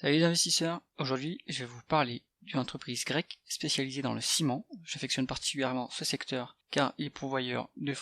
Salut les investisseurs, aujourd'hui je vais vous parler d'une entreprise grecque spécialisée dans le ciment. J'affectionne particulièrement ce secteur car il est pourvoyeur de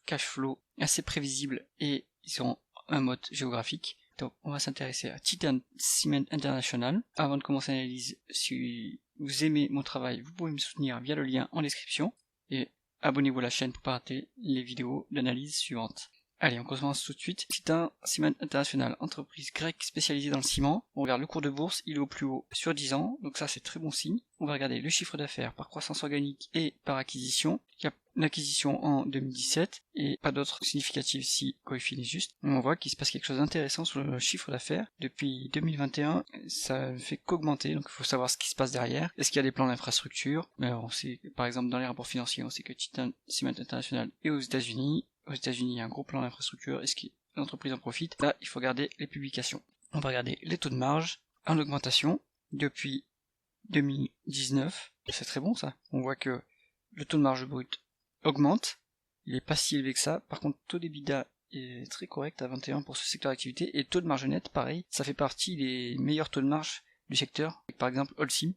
cash flow assez prévisible et ils ont un mode géographique. Donc on va s'intéresser à Titan Cement International. Avant de commencer l'analyse, si vous aimez mon travail, vous pouvez me soutenir via le lien en description et abonnez-vous à la chaîne pour pas rater les vidéos d'analyse suivantes. Allez, on commence tout de suite. Titan Cement International, entreprise grecque spécialisée dans le ciment. On regarde le cours de bourse, il est au plus haut sur 10 ans, donc ça c'est très bon signe. On va regarder le chiffre d'affaires par croissance organique et par acquisition. Il y a une acquisition en 2017 et pas d'autres significatives si Coifin est juste. On voit qu'il se passe quelque chose d'intéressant sur le chiffre d'affaires. Depuis 2021, ça ne fait qu'augmenter, donc il faut savoir ce qui se passe derrière. Est-ce qu'il y a des plans d'infrastructure? On sait, par exemple, dans les rapports financiers, on sait que Titan Cement International est aux États-Unis. Aux États-Unis, il y a un gros plan d'infrastructure. Est-ce que l'entreprise en profite? Là, il faut regarder les publications. On va regarder les taux de marge en augmentation depuis 2019. C'est très bon ça. On voit que le taux de marge brut augmente. Il est pas si élevé que ça. Par contre, le taux d'EBITDA est très correct à 21 pour ce secteur d'activité. Et le taux de marge net, pareil, ça fait partie des meilleurs taux de marge du secteur. Par exemple, Holcim.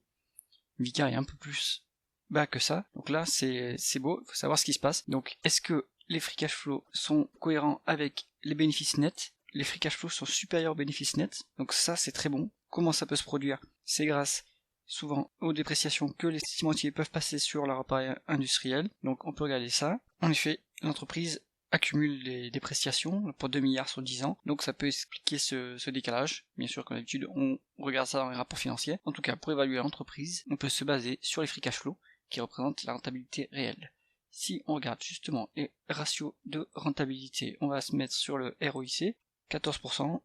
Vicar est un peu plus bas que ça. Donc là, c'est beau. Il faut savoir ce qui se passe. Donc, est-ce que les free cash flow sont cohérents avec les bénéfices nets? Les free cash flow sont supérieurs aux bénéfices nets. Donc ça, c'est très bon. Comment ça peut se produire? C'est grâce souvent aux dépréciations que les cimentiers peuvent passer sur leur appareil industriel. Donc on peut regarder ça. En effet, l'entreprise accumule les dépréciations pour 2 milliards sur 10 ans. Donc ça peut expliquer ce décalage. Bien sûr, comme d'habitude, on regarde ça dans les rapports financiers. En tout cas, pour évaluer l'entreprise, on peut se baser sur les free cash flow qui représentent la rentabilité réelle. Si on regarde justement les ratios de rentabilité, on va se mettre sur le ROIC, 14%,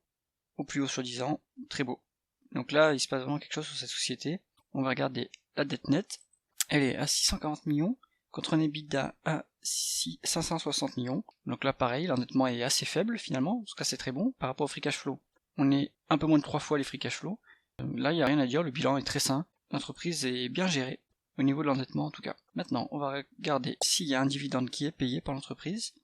au plus haut sur 10 ans, très beau. Donc là, il se passe vraiment quelque chose sur cette société. On va regarder la dette nette, elle est à 640 millions, contre un EBITDA à 560 millions. Donc là, pareil, l'endettement est assez faible finalement, en tout cas c'est très bon par rapport au free cash flow. On est un peu moins de 3 fois les free cash flow. Là, il n'y a rien à dire, le bilan est très sain, l'entreprise est bien gérée. Au niveau de l'endettement en tout cas. Maintenant, on va regarder s'il y a un dividende qui est payé par l'entreprise.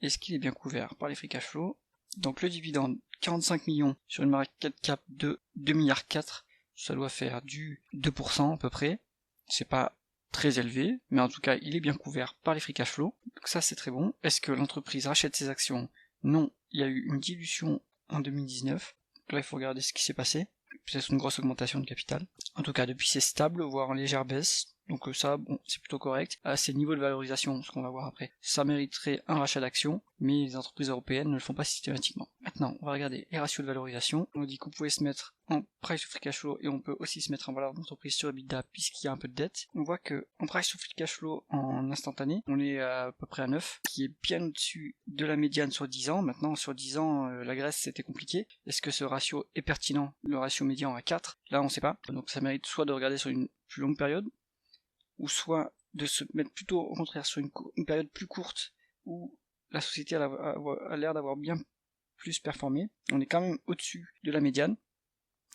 Est-ce qu'il est bien couvert par les free cash flow? Donc le dividende, 45 millions sur une market cap de 2 milliards 4, ça doit faire du 2% à peu près. C'est pas très élevé, mais en tout cas, il est bien couvert par les free cash flow. Donc ça, c'est très bon. Est-ce que l'entreprise rachète ses actions? Non, il y a eu une dilution en 2019. Donc là, il faut regarder ce qui s'est passé. Peut-être une grosse augmentation de capital. En tout cas, depuis c'est stable, voire en légère baisse. Donc ça, bon, c'est plutôt correct. À ces niveaux de valorisation, ce qu'on va voir après, ça mériterait un rachat d'actions, mais les entreprises européennes ne le font pas systématiquement. Maintenant, on va regarder les ratios de valorisation. On dit qu'on pouvait se mettre en price to free cash flow et on peut aussi se mettre en valeur d'entreprise sur EBITDA puisqu'il y a un peu de dette. On voit que en price to free cash flow en instantané, on est à peu près à 9, qui est bien au-dessus de la médiane sur 10 ans. Maintenant, sur 10 ans, la Grèce c'était compliqué. Est-ce que ce ratio est pertinent? Le ratio médian à 4, là on sait pas. Donc ça mérite soit de regarder sur une plus longue période, ou soit de se mettre plutôt au contraire sur une période plus courte où la société a l'air d'avoir bien plus performé. On est quand même au-dessus de la médiane.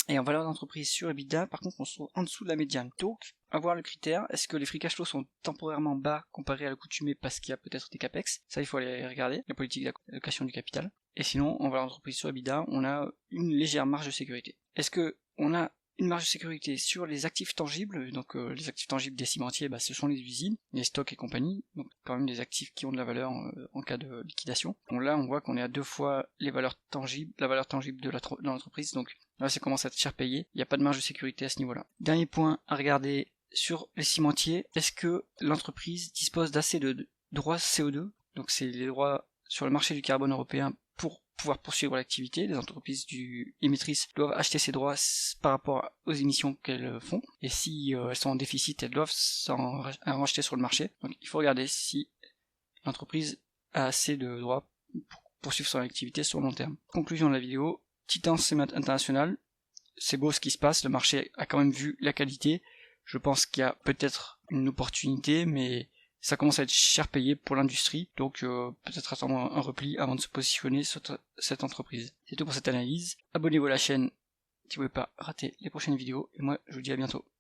Et en valeur d'entreprise sur EBITDA, par contre, on se trouve en dessous de la médiane. Donc, à voir le critère, est-ce que les free cash flow sont temporairement bas comparé à l'accoutumée parce qu'il y a peut-être des capex? Ça, il faut aller regarder, la politique d'allocation du capital. Et sinon, en valeur d'entreprise sur EBITDA, on a une légère marge de sécurité. Est-ce que on a une marge de sécurité sur les actifs tangibles? Donc les actifs tangibles des cimentiers, ce sont les usines, les stocks et compagnie, donc quand même des actifs qui ont de la valeur en cas de liquidation. Donc là on voit qu'on est à 2 fois les valeurs tangibles, la valeur tangible de l'entreprise, donc là ça commence à être cher payé, il n'y a pas de marge de sécurité à ce niveau-là. Dernier point à regarder sur les cimentiers, est-ce que l'entreprise dispose d'assez de droits CO2? Donc c'est les droits sur le marché du carbone européen pour pouvoir poursuivre l'activité. Les entreprises émettrices doivent acheter ces droits par rapport aux émissions qu'elles font, et si elles sont en déficit, elles doivent s'en racheter sur le marché. Donc il faut regarder si l'entreprise a assez de droits pour poursuivre son activité sur le long terme. Conclusion de la vidéo, Titan Cement International, c'est beau ce qui se passe, le marché a quand même vu la qualité, je pense qu'il y a peut-être une opportunité, mais ça commence à être cher payé pour l'industrie, donc peut-être attendre un repli avant de se positionner sur cette entreprise. C'est tout pour cette analyse. Abonnez-vous à la chaîne si vous ne voulez pas rater les prochaines vidéos, et moi je vous dis à bientôt.